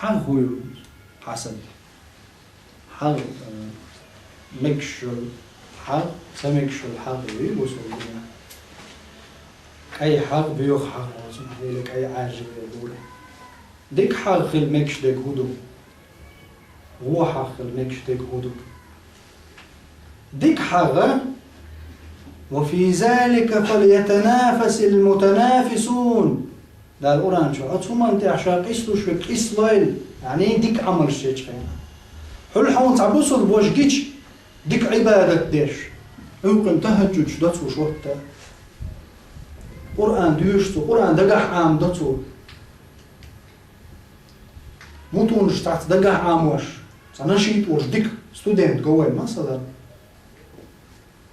حق هو حسد حق مكشل حق سمكشل حق وصلنا أي حق بيوخ حق وصلنا لك أي عاجب يقول ديك حق المكش ديك هدو هو حق المكش ديك هدو ديك حق وفي ذلك فليتنافس المتنافسون ده القرآن شو أتوما أنت عشان قيسلو شو قيسلويل يعني ديك عمل الشيء خينا حل حون تعبوسل بوجيتش ديك عبادة ديش يمكن تهجد شدتو شو حتى قرآن ديوشتو قرآن دقح عام دتو موتونش تحت دقح عام وش سنشيت وش ديك ستودنت جوه مثلا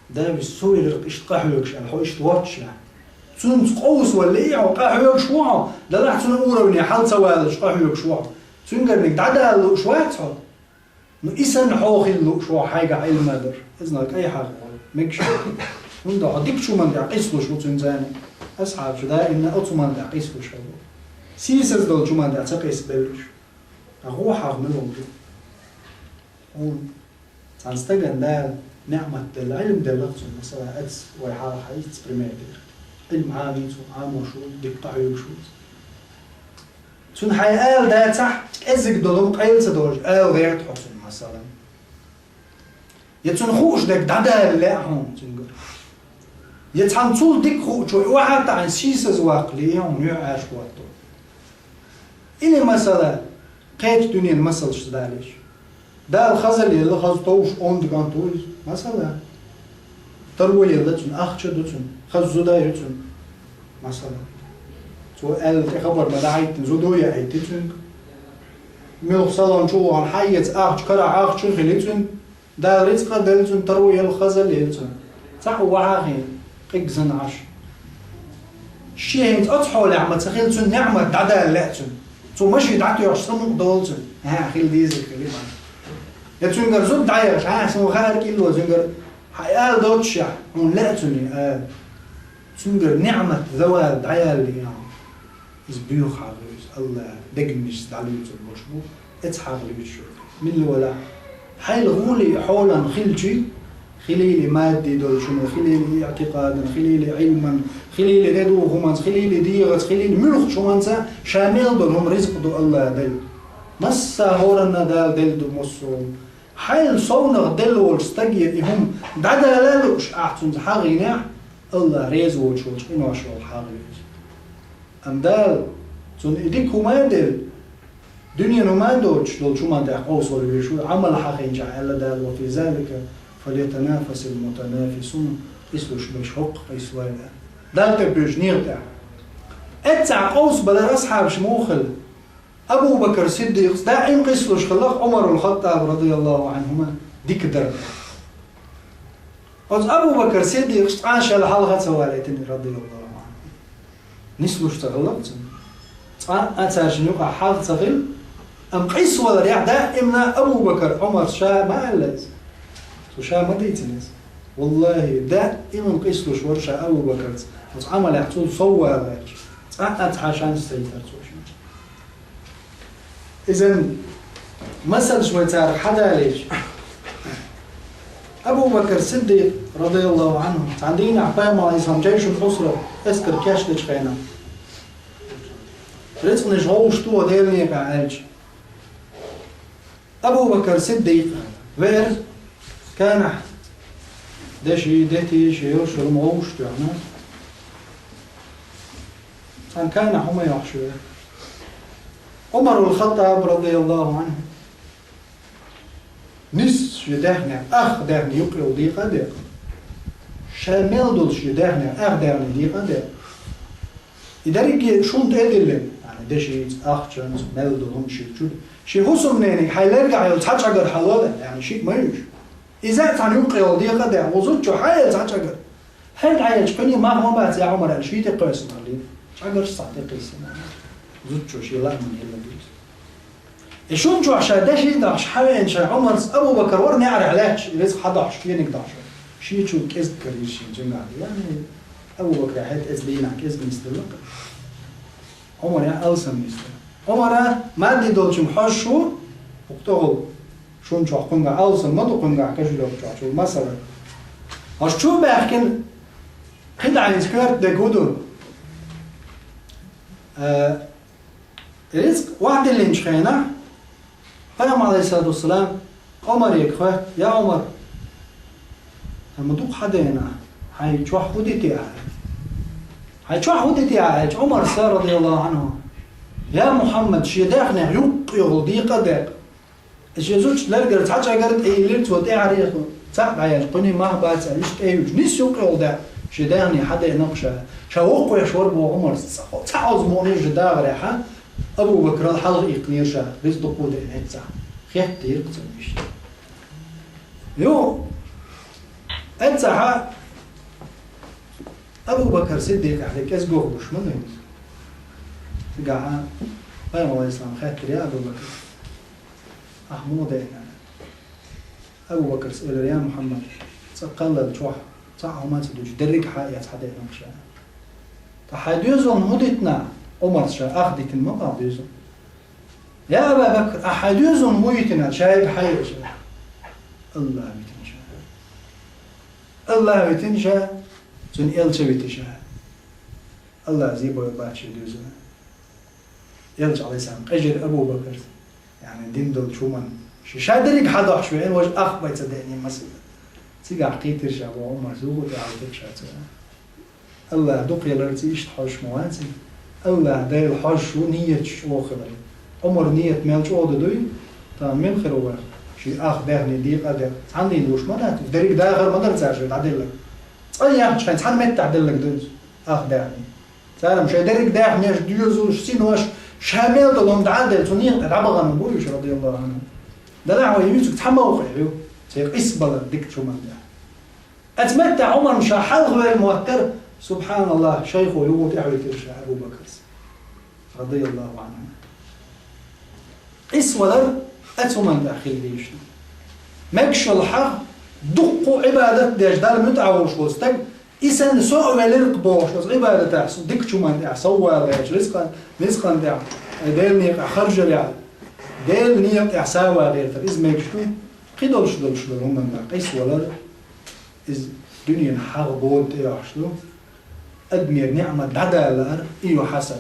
ده بالسوي اللي اشتقاحيوكش يعني هو اشتواتش يعني تون قوس ولا ايه وقاحيوك شوعه ده راح تون اوروني حال سوال اشتقاحيوك شوعه تون قرنك دعدا له شواتها نو إسن حوخي له شو حاجة علم مادر إذنك أي حاجة مكش من ده هديك شو من ده قيسلو شو تنزاني أصحاب شو ده إن أطو من ده قيسلو شو سيسز دول شو من ده تقيس بلش هو حاج منهم جو هون تنستجن ده نعمة العلم ده لغته مثلا أتس ويحاول حيث بريمير علم عامي عام وشو ديك طعيو شو تون حيقال ده تحت ازك دولم قيل سدوج قال غير تحسن مثلا يتون خوش دك دادا لا هون تنقر يتحن طول ديك خوش واحد عن سيسز واقلي يوم يعاش وقته إني مثلا قيت دنيا المثل شداليش ده الخزل يلا خزطوش اون دقان طول مثلا تروي يلا تون أخشى دوتون خزو دا يتون مثلا تو قال خبر ما دعيت زودويا عيتتن ميل صالون شو عن حيت أخش كرا أخش خليتن ده رزق دلتن تروي الخزل يلتن صح وعاقي إجزن عش شيء أضحوا لعمة تخيلتن نعمة دعدا لاتن تو ماشي دعتو يعصم دولتن ها خيل ديزك خليل يتون جرزود دعيش سمو خالك إلو زنجر حيال دوتشع هون لاتني تنجر نعمة ذوال دعيال اللي يعني بيوخ عروس الله دقمش دعلوت المشبوه اتحاق لي بتشوف من الولا حيل غولي حولا خلجي خليلي مادي دول شنو خليلي اعتقادا خليلي علما خليلي دو هما خليلي ديغت خليلي ملخ شو منسى شامل دول هم رزق دو الله دل مسا هورنا دال دل دو مصوم حيل صونغ دل والستجي هم دادا لالوش احسن حاغينا الله ريزو وشوش انو شو حاغي أمدال تون إديك همادل دنيا نمادوش دول شو ما تحقوص ولا بيشو عمل حقين جعل دال وفي ذلك فليتنافس المتنافسون إسلوش مش حق إسوال دال تبيش نيرتع اتع قوس بلا أصحاب شموخل أبو بكر الصديق داعين قسلوش خلاق عمر الخطاب رضي الله عنهما ديك درب أبو بكر الصديق عاش الحلقة سوالتني رضي الله نسلوش تغلط أتاش نقع حال تغل أم قيس ولا ريح دائما أبو بكر عمر شا ما علز شا ما ديتنس والله دائما قيس له شور شا أبو بكر عمل يحصل صوّى ذلك أتحاشان استيتر إذن مثل شوي تار حدا ليش أبو بكر الصديق رضي الله عنه عندنا عقبال ما يسهم جيش الأسرة أذكر كاش لشخينا رزق نجعوش تو ديرني بعالج أبو بكر الصديق غير كان دشي دتي شيء شرموش تعنا كان حما يحشو عمر الخطاب رضي الله عنه نس يدهنا أخ دهني يقرأ ديقة ديقة شامل دولش يدهنا أخ دهني ديقة ديقة إداري شون تأدلين يعني دشي أخ جانس مال دولهم شي حسن نيني حيلرجع يلتحج أجر حلالا يعني شيء ما يوش إذا كان يقرأ ديقة ديقة وزوجه حي يلتحج أجر هل عايش كني ما هو بعد يا عمر أنا شيء تقيس مالي أجر صعد قيس زوجه شيء لا من يلا بيت شون جو عشان ده شيء ده حوالين شيء عمر أبو بكر ورني على علاج لازم حدا عشرين قداش شيء شو كيس كريش جماعة يعني أبو بكر حيت أزلينا كيس مستلق عمر يعني ألسم مستلق عمر ما دي دولشم حشو وقتغل شون شو قنقع أوصل ما دو قنقع كجلو شو مثلا هشتو بحكن خدع يذكرت ده جودو رزق واحد اللي نشخينا قام عليه الصلاة والسلام عمر يكخه يا عمر لما دوق حدا هنا هيتشوح وديتي هيتشوح وديتي عمر صار رضي الله عنه يا محمد شيداخنا يوق ضيقة داق الشيزوج لرجع تحاجة قالت ايه ليرت وتي عريق تعب عيال قني ما بعد سألت ايوج نيس يوق ده شيداخني حدا يناقشه شوق ويشورب عمر تعوز موني جداغ ريحة أبو بكر الحلق يقنير شا رزق قود الهتسع خيط يرقص مش يو هتسع أبو بكر صديق عليك أسقوه مش منه قاعد قام الله الإسلام خاطر يا أبو بكر أحمود يعني أبو بكر سأل يا محمد تقلل شوح صح ما تدوش درك حاجة حدا ينقش تحديثهم هدتنا عمر شا أخذت المقام ديزون يا أبا بكر أحديثهم هدتنا شايب حي شا الله بيتنشا الله بيتنشا زين إلش بيتنشا الله زيبو يباتش ديزون إلش عليه السلام أجر أبو بكر يعني دين دول شو من شادرك حدا شوين وجه أخ بيتصدقني مثلا تيجي عقيد ترجع أبو عمر زوج تعود تكشف الله دوق يلرتي إيش تحوش مواتي الله ده الحوش شو نية شو خبري عمر نية مال شو هذا دوي تا من خروه شيء أخ دهني ديق أده عندي دوش ما ده دريك ده غير ما درت عشان تعدل لك أيه شو عن مت تعدل لك دوز أخ دهني سلام شو دريك ده مش ديوزوش سينوش شامل دلهم تعدل تونين العبغة نبويش رضي الله عنه ده لا هو يمسك تحمل وقعه سيق إسبلا ديك شو من ده أتمتع عمر مش حلغ غير موتر سبحان الله شيخه يوت يعود يرشع أبو بكر رضي الله عنه إسولا أتمنى داخل ليش مكش الحق دقوا عبادة ديش دار متعوش وستك إسان سوء ولرق بوش وس عبادة تحسن ديك شو من دع سوى ليش رزقا دع ديل نيق خرج لع ديل نيق سوى غير فإز مكشتو قدر شدل هم من إسولا إز دنيا حق بود يحشلو أدمير نعمة دعدا لأر إيو حسن